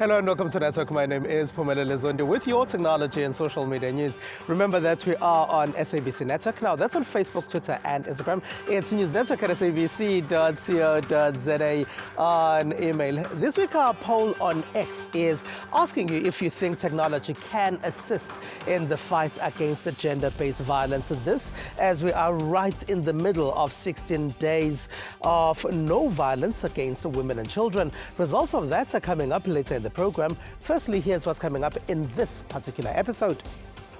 Hello and welcome to Network. My name is Pumela Zondi with your technology and social media news. Remember that we are on SABC Network now. That's on Facebook, Twitter and Instagram. It's News Network at sabc.co.za on email. This week our poll on X is asking you if you think technology can assist in the fight against the gender-based violence. This as we are right in the middle of 16 days of no violence against women and children. Results of that are coming up later in the program. Firstly, here's what's coming up in this particular episode.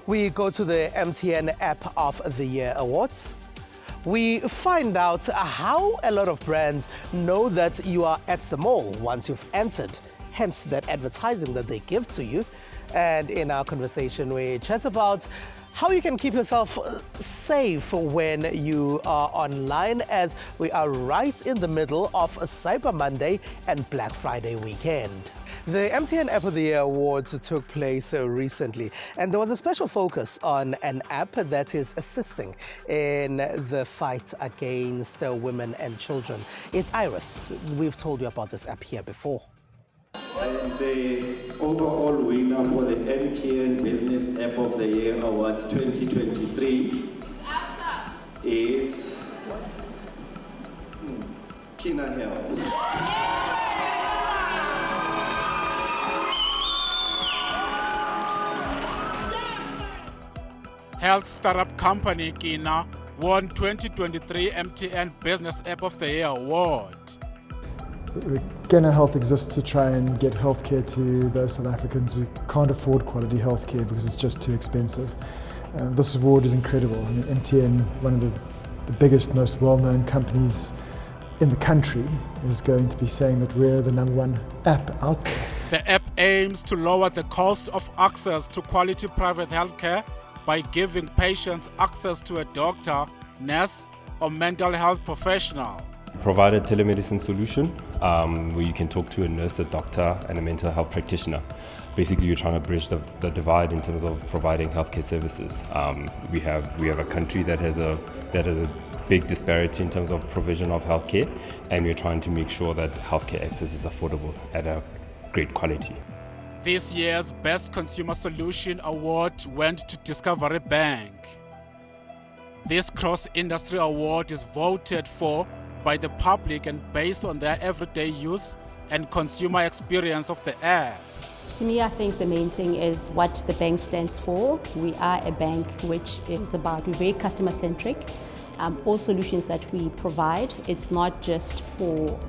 We go to the MTN App of the Year Awards. We find out how a lot of brands know that you are at the mall once you've entered, hence that advertising that they give to you. And in our conversation, we chat about how you can keep yourself safe when you are online, as we are right in the middle of a Cyber Monday and Black Friday weekend. The MTN App of the Year Awards took place recently, and there was a special focus on an app that is assisting in the fight against women and children. It's Iris. We've told you about this app here before. And the overall winner for the MTN Business App of the Year Awards 2023 is Kina Health. Health startup company Kina won 2023 MTN Business App of the Year Award. Kina Health exists to try and get healthcare to those South Africans who can't afford quality healthcare because it's just too expensive. This award is incredible. I mean, MTN, one of the biggest, most well-known companies in the country, is going to be saying that we're the #1 app out there. The app aims to lower the cost of access to quality private healthcare by giving patients access to a doctor, nurse, or mental health professional. Provide a telemedicine solution where you can talk to a nurse, a doctor, and a mental health practitioner. Basically, you're trying to bridge the divide in terms of providing healthcare services. We have a country that has a big disparity in terms of provision of healthcare, and we're trying to make sure that healthcare access is affordable at a great quality. This year's Best Consumer Solution Award went to Discovery Bank. This cross-industry award is voted for by the public and based on their everyday use and consumer experience of the app. To me, I think the main thing is what the bank stands for. We are a bank which is we're very customer-centric. All solutions that we provide, it's not just for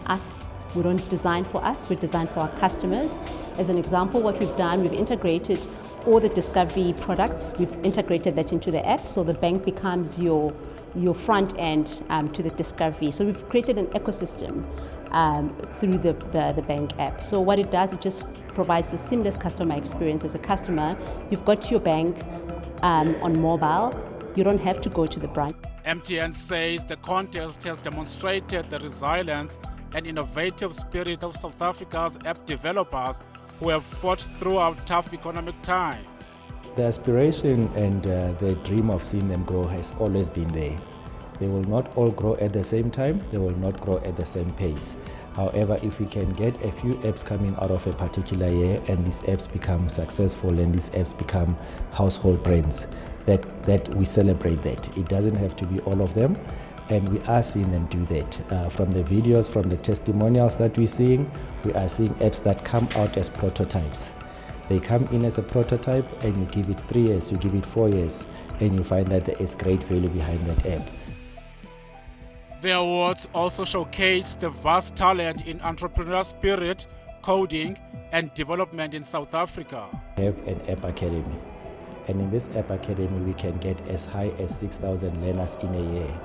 us. We don't design for us, we design for our customers. As an example, what we've done, we've integrated all the Discovery products, we've integrated that into the app, so the bank becomes your front end to the Discovery. So we've created an ecosystem through the bank app. So what it does, it just provides a seamless customer experience. As a customer, you've got your bank on mobile, you don't have to go to the branch. MTN says the contest has demonstrated the resilience and innovative spirit of South Africa's app developers who have fought throughout tough economic times. The aspiration and the dream of seeing them grow has always been there. They will not all grow at the same time, they will not grow at the same pace. However, if we can get a few apps coming out of a particular year and these apps become successful and these apps become household brands, that we celebrate that. It doesn't have to be all of them, and we are seeing them do that. From the videos, from the testimonials that we're seeing, we are seeing apps that come out as prototypes. They come in as a prototype and you give it 3 years, you give it 4 years, and you find that there is great value behind that app. The awards also showcase the vast talent in entrepreneurial spirit, coding, and development in South Africa. We have an app academy, and in this app academy we can get as high as 6,000 learners in a year.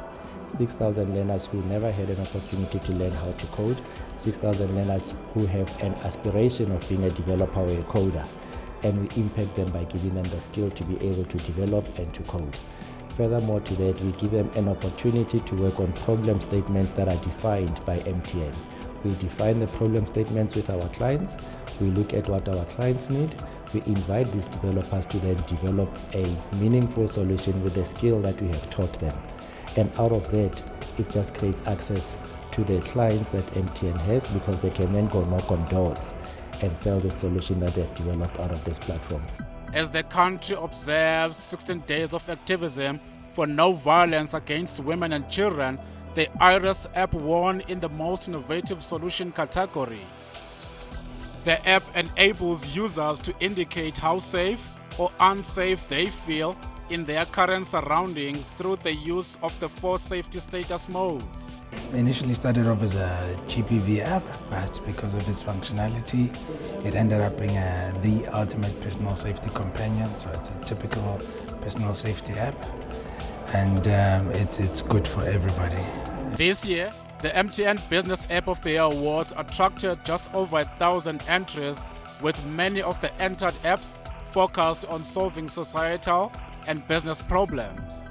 6,000 learners who never had an opportunity to learn how to code, 6,000 learners who have an aspiration of being a developer or a coder, and we impact them by giving them the skill to be able to develop and to code. Furthermore to that, we give them an opportunity to work on problem statements that are defined by MTN. We define the problem statements with our clients, we look at what our clients need, we invite these developers to then develop a meaningful solution with the skill that we have taught them. And out of that, it just creates access to the clients that MTN has, because they can then go knock on doors and sell the solution that they've developed out of this platform. As the country observes 16 days of activism for no violence against women and children, the IRIS app won in the most innovative solution category. The app enables users to indicate how safe or unsafe they feel in their current surroundings through the use of the 4 safety status modes. It initially started off as a GPV app, but because of its functionality, it ended up being the ultimate personal safety companion. So it's a typical personal safety app, and it's good for everybody. This year, the MTN Business App of the Year Awards attracted just over 1,000 entries, with many of the entered apps focused on solving societal and business problems.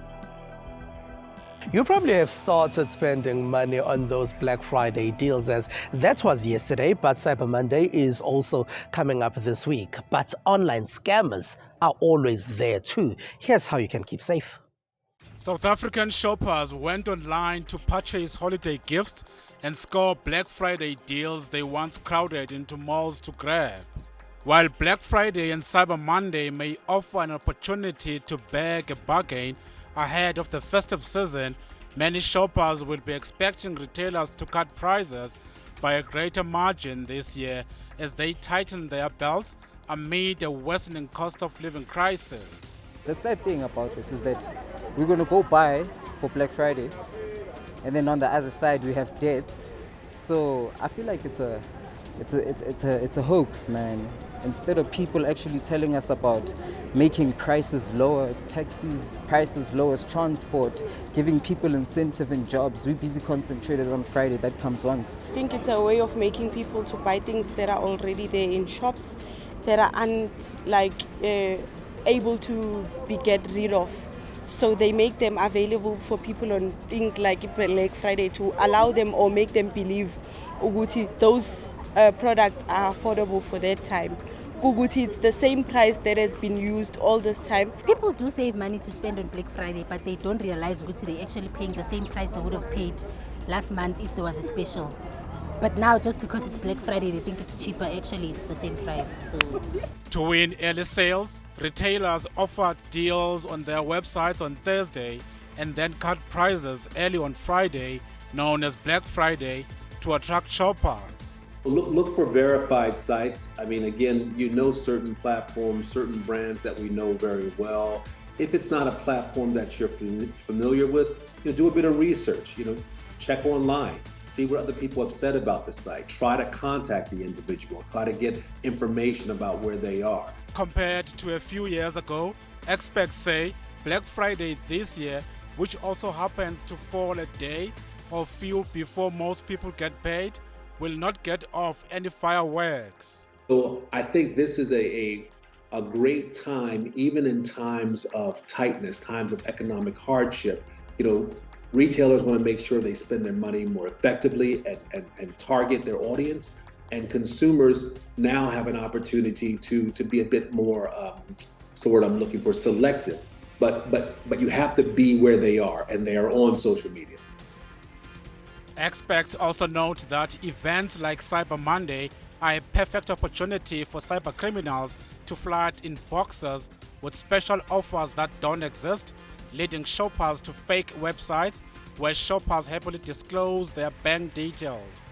You probably have started spending money on those Black Friday deals, as that was yesterday, but Cyber Monday is also coming up this week. But online scammers are always there too. Here's how you can keep safe. South African shoppers went online to purchase holiday gifts and score Black Friday deals they once crowded into malls to grab. While Black Friday and Cyber Monday may offer an opportunity to bag a bargain ahead of the festive season, many shoppers will be expecting retailers to cut prices by a greater margin this year as they tighten their belts amid a worsening cost of living crisis. The sad thing about this is that we're going to go buy for Black Friday, and then on the other side we have debts. So I feel like it's a hoax, man. Instead of people actually telling us about making prices lower, taxis, prices lower, transport, giving people incentive and jobs, we're busy concentrated on Friday. That comes once. I think it's a way of making people to buy things that are already there in shops that aren't able to be get rid of. So they make them available for people on things like Black Friday to allow them or make them believe those products are affordable for that time. It's the same price that has been used all this time. People do save money to spend on Black Friday, but they don't realize they're actually paying the same price they would have paid last month if there was a special. But now, just because it's Black Friday, they think it's cheaper. Actually, it's the same price. So, to win early sales, retailers offered deals on their websites on Thursday and then cut prices early on Friday, known as Black Friday, to attract shoppers. Look for verified sites. I mean, again, certain platforms, certain brands that we know very well. If it's not a platform that you're familiar with, do a bit of research. Check online, see what other people have said about the site. Try to contact the individual. Try to get information about where they are. Compared to a few years ago, experts say Black Friday this year, which also happens to fall a day or few before most people get paid, will not get off any fireworks. So I think this is a great time, even in times of tightness, times of economic hardship. Retailers want to make sure they spend their money more effectively and target their audience. And consumers now have an opportunity to be a bit more, what's the word I'm looking for, selective. But you have to be where they are, and they are on social media. Experts also note that events like Cyber Monday are a perfect opportunity for cyber criminals to flood inboxes with special offers that don't exist, leading shoppers to fake websites where shoppers happily disclose their bank details.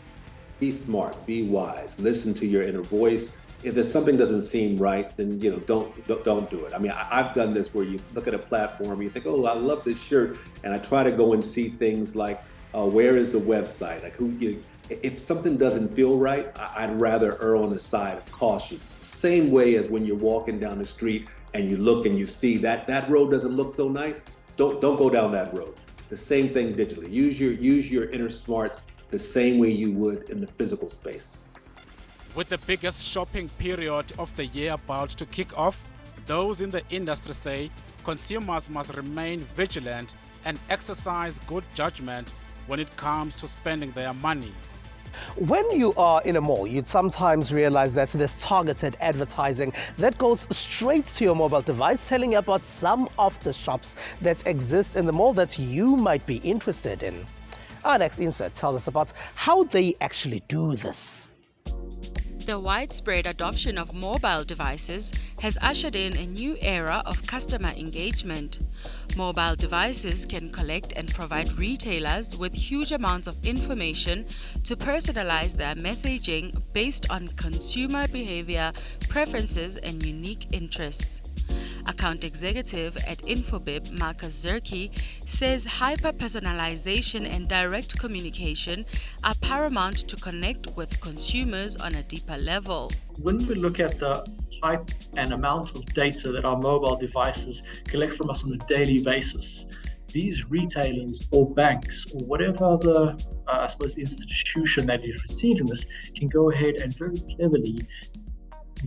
Be smart, be wise, listen to your inner voice. If there's something doesn't seem right, then don't do it. I mean, I've done this where you look at a platform, you think, oh, I love this shirt, and I try to go and see things like, where is the website? If something doesn't feel right, I'd rather err on the side of caution. Same way as when you're walking down the street and you look and you see that road doesn't look so nice, don't go down that road. The same thing digitally. Use your inner smarts the same way you would in the physical space. With the biggest shopping period of the year about to kick off, those in the industry say consumers must remain vigilant and exercise good judgment when it comes to spending their money. When you are in a mall, you'd sometimes realize that there's targeted advertising that goes straight to your mobile device, telling you about some of the shops that exist in the mall that you might be interested in. Our next insert tells us about how they actually do this. The widespread adoption of mobile devices has ushered in a new era of customer engagement. Mobile devices can collect and provide retailers with huge amounts of information to personalize their messaging based on consumer behavior, preferences, and unique interests. Account executive at Infobip, Marcus Zerke, says hyper-personalization and direct communication are paramount to connect with consumers on a deeper level. When we look at the type and amount of data that our mobile devices collect from us on a daily basis, these retailers or banks or whatever other, institution that is receiving this can go ahead and very cleverly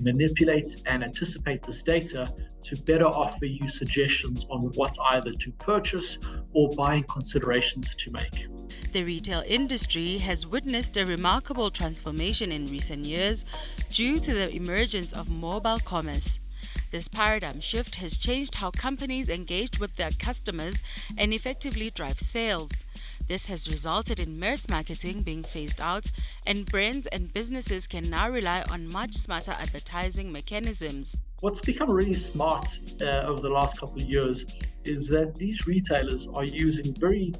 manipulate and anticipate this data to better offer you suggestions on what either to purchase or buying considerations to make. The retail industry has witnessed a remarkable transformation in recent years due to the emergence of mobile commerce. This paradigm shift has changed how companies engage with their customers and effectively drive sales. This has resulted in mass marketing being phased out, and brands and businesses can now rely on much smarter advertising mechanisms. What's become really smart over the last couple of years is that these retailers are using very,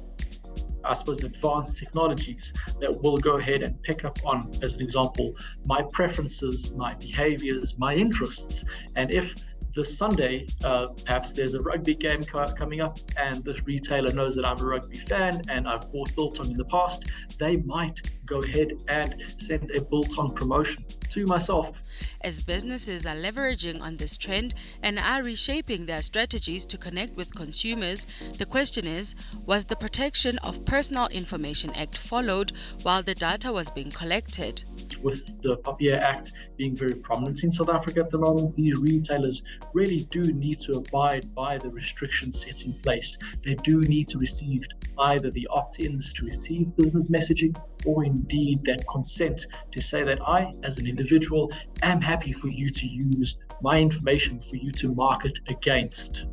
advanced technologies that will go ahead and pick up on, as an example, my preferences, my behaviors, my interests. And if this Sunday, perhaps there's a rugby game coming up and the retailer knows that I'm a rugby fan and I've bought biltong in the past, they might go ahead and send a biltong promotion to myself. As businesses are leveraging on this trend and are reshaping their strategies to connect with consumers, the question is, was the Protection of Personal Information Act followed while the data was being collected? With the PAPIA Act being very prominent in South Africa at the moment, these retailers really do need to abide by the restrictions set in place. They do need to receive either the opt-ins to receive business messaging or indeed that consent to say that I, as an individual, am happy for you to use my information for you to market against.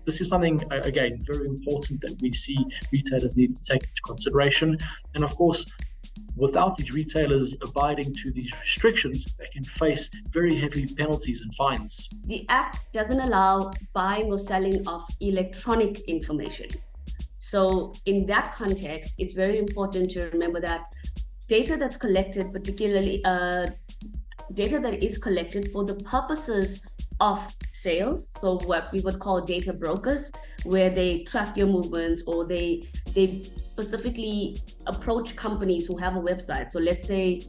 This is something, again, very important that we see retailers need to take into consideration. And of course, without these retailers abiding to these restrictions, they can face very heavy penalties and fines. The Act doesn't allow buying or selling of electronic information. So in that context, it's very important to remember that data that's collected, particularly data that is collected for the purposes of sales, so what we would call data brokers, where they track your movements or they specifically approach companies who have a website. So let's say,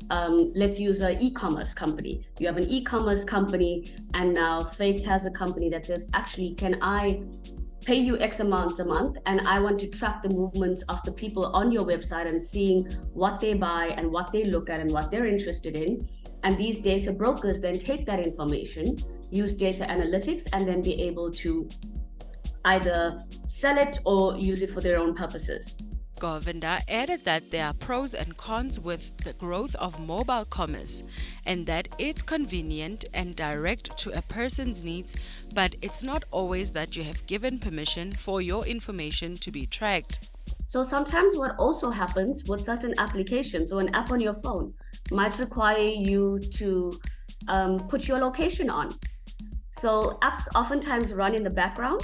let's use an e-commerce company. You have an e-commerce company and now Faith has a company that says, actually, can I pay you X amount a month and I want to track the movements of the people on your website and seeing what they buy and what they look at and what they're interested in. And these data brokers then take that information, use data analytics, and then be able to either sell it or use it for their own purposes. Govinda added that there are pros and cons with the growth of mobile commerce and that it's convenient and direct to a person's needs, but it's not always that you have given permission for your information to be tracked. So sometimes what also happens with certain applications or an app on your phone might require you to put your location on. So apps oftentimes run in the background.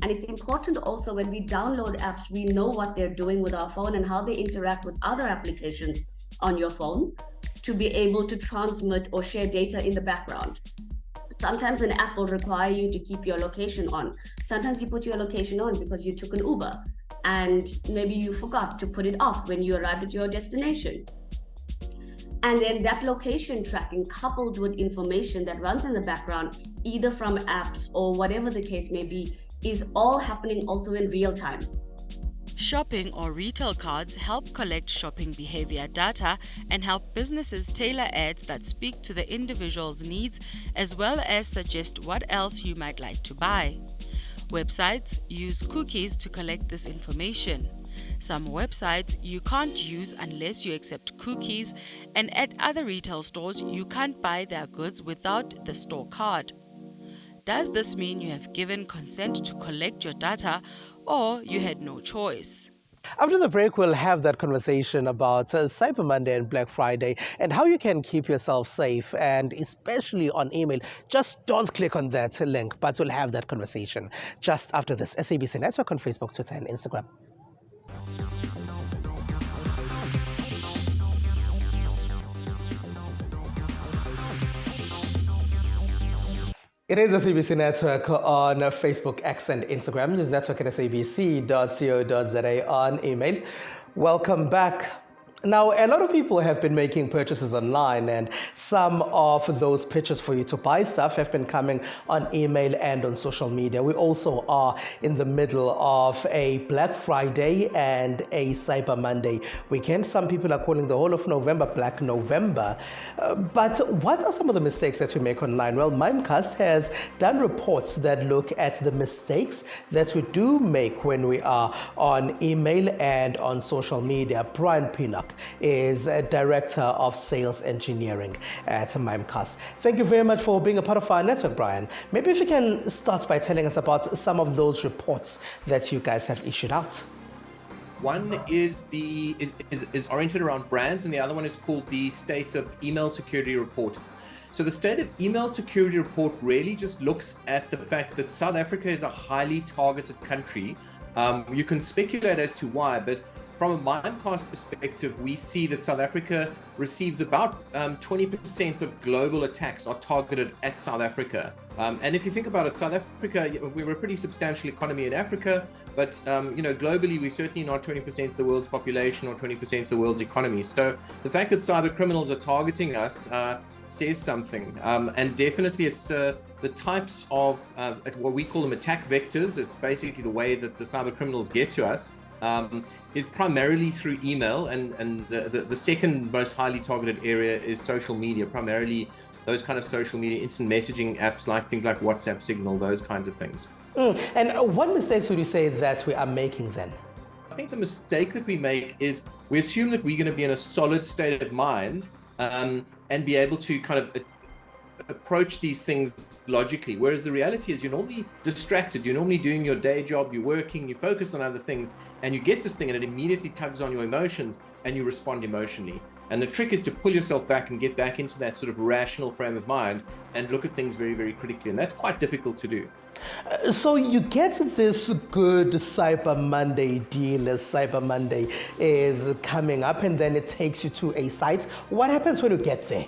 And it's important also when we download apps, we know what they're doing with our phone and how they interact with other applications on your phone to be able to transmit or share data in the background. Sometimes an app will require you to keep your location on. Sometimes you put your location on because you took an Uber and maybe you forgot to put it off when you arrived at your destination. And then that location tracking coupled with information that runs in the background, either from apps or whatever the case may be, is all happening also in real time. Shopping or retail cards help collect shopping behavior data and help businesses tailor ads that speak to the individual's needs as well as suggest what else you might like to buy. Websites use cookies to collect this information. Some websites you can't use unless you accept cookies, and at other retail stores you can't buy their goods without the store card. Does this mean you have given consent to collect your data or you had no choice? After the break, we'll have that conversation about Cyber Monday and Black Friday and how you can keep yourself safe, and especially on email. Just don't click on that link, but we'll have that conversation just after this. SABC Network on Facebook, Twitter, and Instagram. It is the SABC Network on Facebook, X, and Instagram. Use network at sabc.co.za on email. Welcome back. Now, a lot of people have been making purchases online, and some of those pitches for you to buy stuff have been coming on email and on social media. We also are in the middle of a Black Friday and a Cyber Monday weekend. Some people are calling the whole of November Black November. But what are some of the mistakes that we make online? Well, Mimecast has done reports that look at the mistakes that we do make when we are on email and on social media. Brian Pinnock is a Director of Sales Engineering at Mimecast. Thank you very much for being a part of our network, Brian. Maybe if you can start by telling us about some of those reports that you guys have issued out. One is oriented around brands, and the other one is called the State of Email Security Report. So the State of Email Security Report really just looks at the fact that South Africa is a highly targeted country. You can speculate as to why, but from a Mimecast perspective, we see that South Africa receives about 20% of global attacks are targeted at South Africa. And if you think about it, South Africa, we're a pretty substantial economy in Africa, but globally, we're certainly not 20% of the world's population or 20% of the world's economy. So the fact that cyber criminals are targeting us says something. And definitely it's the types of what we call them attack vectors. It's basically the way that the cyber criminals get to us. Is primarily through email, and the second most highly targeted area is social media, primarily those kind of social media instant messaging apps like things like WhatsApp, Signal, those kinds of things. And what mistakes would you say that we are making then? I think the mistake that we make is we assume that we're going to be in a solid state of mind and be able to kind of approach these things logically, whereas the reality is you're normally distracted, you're normally doing your day job, you're working, you focus on other things, and you get this thing and it immediately tugs on your emotions and you respond emotionally. And the trick is to pull yourself back and get back into that sort of rational frame of mind and look at things very, very critically, and that's quite difficult to do. So you get this good Cyber Monday deal as Cyber Monday is coming up, and then it takes you to a site. What happens when you get there?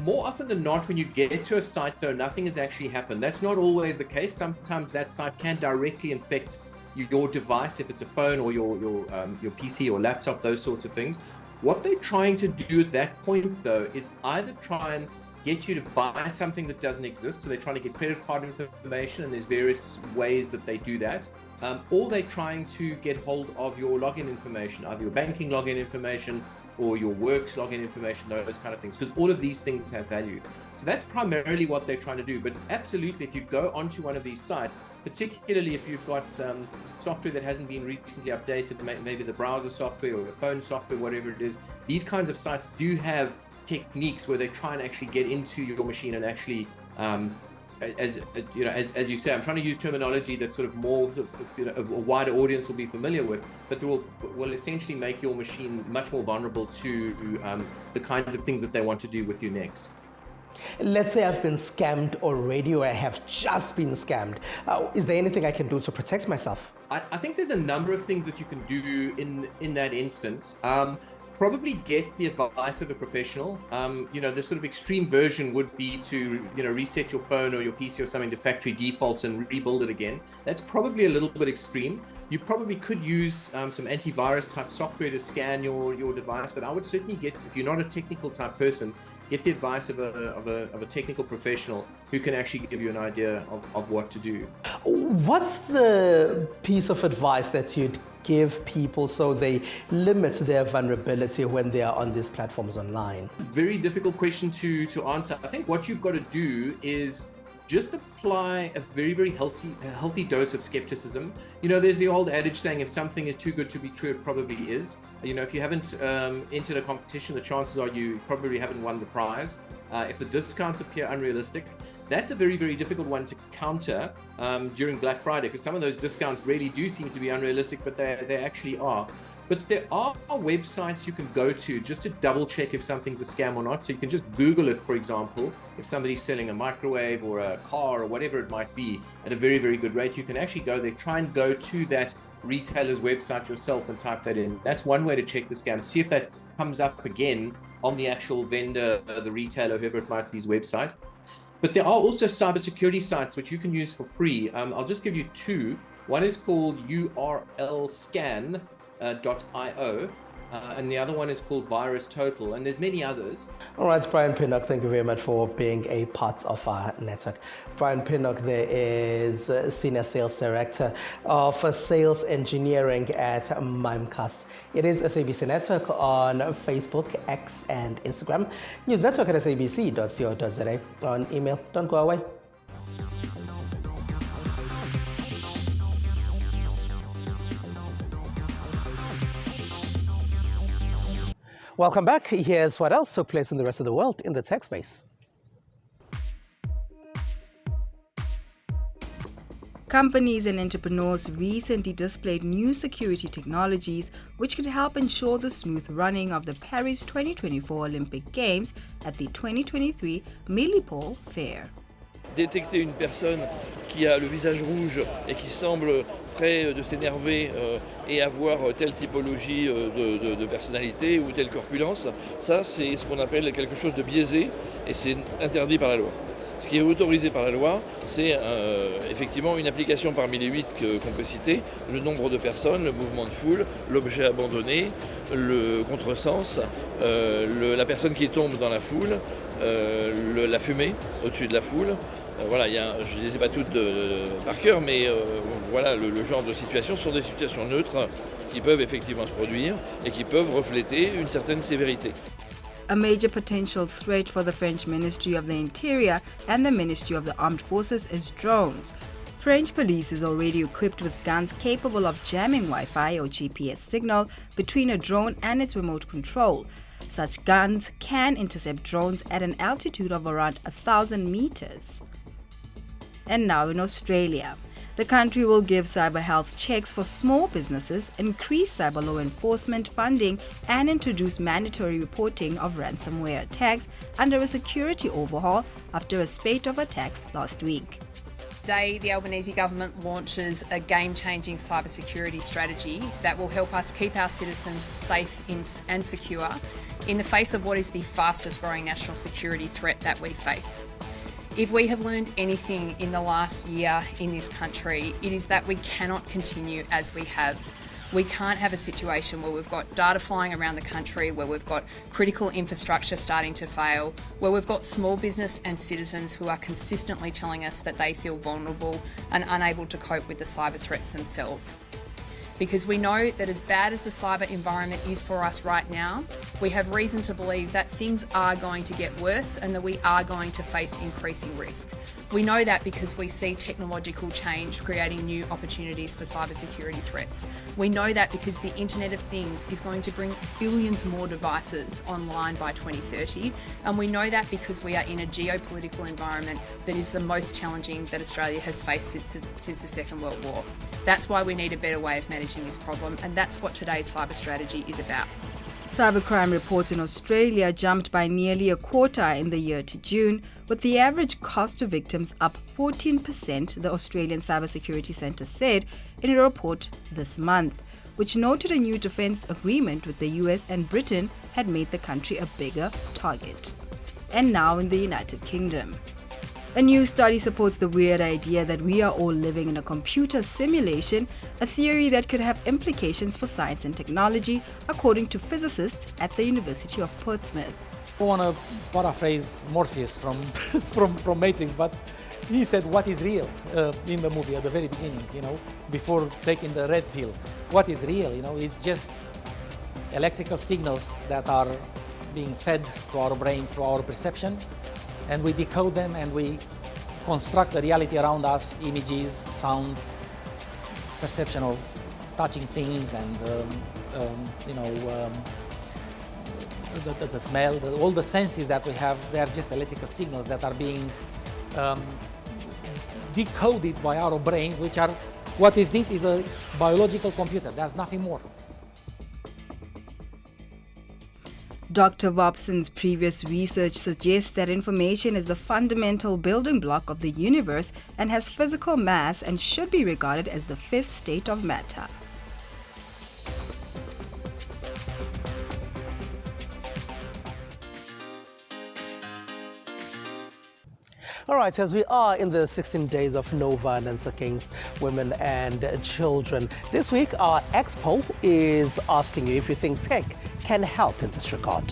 More often than not, when you get to a site, though, nothing has actually happened. That's not always the case. Sometimes that site can directly infect your device, if it's a phone or your PC or laptop, those sorts of things. What they're trying to do at that point, though, is either try and get you to buy something that doesn't exist. So they're trying to get credit card information, and there's various ways that they do that. Or they're trying to get hold of your login information, either your banking login information or your works login information, those kind of things, because all of these things have value. So that's primarily what they're trying to do. But absolutely, if you go onto one of these sites, particularly if you've got software that hasn't been recently updated, maybe the browser software or the phone software, whatever it is, these kinds of sites do have techniques where they try and actually get into your machine and actually, as you say, I'm trying to use terminology that sort of more, a wider audience will be familiar with, but will essentially make your machine much more vulnerable to the kinds of things that they want to do with you next. Let's say I've been scammed already, or I have just been scammed. Is there anything I can do to protect myself? I think there's a number of things that you can do in that instance. Probably get the advice of a professional. The sort of extreme version would be to, reset your phone or your PC or something to factory defaults and rebuild it again. That's probably a little bit extreme. You probably could use some antivirus type software to scan your device, but I would certainly if you're not a technical type person, get the advice of a technical professional who can actually give you an idea of what to do. What's the piece of advice that you'd give people so they limit their vulnerability when they are on these platforms online? Very difficult question to answer. I think what you've got to do is just apply a very, very healthy dose of skepticism. There's the old adage saying, if something is too good to be true, it probably is. If you haven't entered a competition, the chances are you probably haven't won the prize. If the discounts appear unrealistic, That's a very, very difficult one to counter during Black Friday, because some of those discounts really do seem to be unrealistic, but they actually are. But there are websites you can go to just to double check if something's a scam or not. So you can just Google it, for example, if somebody's selling a microwave or a car or whatever it might be at a very, very good rate, you can actually go there, try and go to that retailer's website yourself and type that in. That's one way to check the scam. See if that comes up again on the actual vendor, the retailer, whoever it might be's website. But there are also cybersecurity sites which you can use for free. I'll just give you two. One is called urlscan.io, and the other one is called Virus Total, and there's many others. All right, Brian Pinnock, thank you very much for being a part of our network. Brian Pinnock there is Senior Sales Director of Sales Engineering at Mimecast. It is SABC Network on Facebook, X, and Instagram. News Network at sabc.co.za on email. Don't go away. Welcome back. Here's what else took place in the rest of the world in the tech space. Companies and entrepreneurs recently displayed new security technologies which could help ensure the smooth running of the Paris 2024 Olympic Games at the 2023 Millipore Fair. Détecter une personne qui a le visage rouge et qui semble près de s'énerver et avoir telle typologie de personnalité ou telle corpulence, ça c'est ce qu'on appelle quelque chose de biaisé et c'est interdit par la loi. Ce qui est autorisé par la loi, c'est effectivement une application parmi les 8 qu'on peut citer, le nombre de personnes, le mouvement de foule, l'objet abandonné, le contresens, la personne qui tombe dans la foule, la fumée au-dessus de la foule. Voilà, je ne les ai pas toutes par cœur, mais voilà, le genre de situations sont des situations neutres qui peuvent effectivement se produire et qui peuvent refléter une certaine sévérité. A major potential threat for the French Ministry of the Interior and the Ministry of the Armed Forces is drones. French police is already equipped with guns capable of jamming Wi-Fi or GPS signal between a drone and its remote control. Such guns can intercept drones at an altitude of around 1,000 meters. And now in Australia, the country will give cyber health checks for small businesses, increase cyber law enforcement funding, and introduce mandatory reporting of ransomware attacks under a security overhaul after a spate of attacks last week. Today, the Albanese government launches a game-changing cybersecurity strategy that will help us keep our citizens safe and secure in the face of what is the fastest-growing national security threat that we face. If we have learned anything in the last year in this country, it is that we cannot continue as we have. We can't have a situation where we've got data flying around the country, where we've got critical infrastructure starting to fail, where we've got small business and citizens who are consistently telling us that they feel vulnerable and unable to cope with the cyber threats themselves. Because we know that as bad as the cyber environment is for us right now, we have reason to believe that things are going to get worse and that we are going to face increasing risk. We know that because we see technological change creating new opportunities for cybersecurity threats. We know that because the Internet of Things is going to bring billions more devices online by 2030. And we know that because we are in a geopolitical environment that is the most challenging that Australia has faced since the Second World War. That's why we need a better way of managing this problem, and that's what today's cyber strategy is about. Cybercrime reports in Australia jumped by nearly a quarter in the year to June, with the average cost to victims up 14%, the Australian Cybersecurity Centre said in a report this month, which noted a new defence agreement with the US and Britain had made the country a bigger target. And now in the United Kingdom. A new study supports the weird idea that we are all living in a computer simulation, a theory that could have implications for science and technology, according to physicists at the University of Portsmouth. I want to paraphrase Morpheus from Matrix, but he said, what is real in the movie at the very beginning, before taking the red pill. What is real, is just electrical signals that are being fed to our brain through our perception. And we decode them and we construct the reality around us, images, sound, perception of touching things and, the smell, all the senses that we have, they are just electrical signals that are being decoded by our brains, which are, what is this? Is a biological computer. There's nothing more. Dr. Vobson's previous research suggests that information is the fundamental building block of the universe and has physical mass and should be regarded as the fifth state of matter. All right, as we are in the 16 days of no violence against women and children, this week our Expo is asking you if you think tech can help in this regard.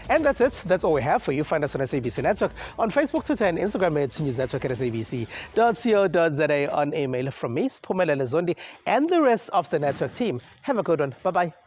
And that's it. That's all we have for you. Find us on SABC Network, on Facebook, Twitter, and Instagram at News Network at sabc.co.za, on email. From me, Spumela Lezondi, and the rest of the network team. Have a good one. Bye-bye.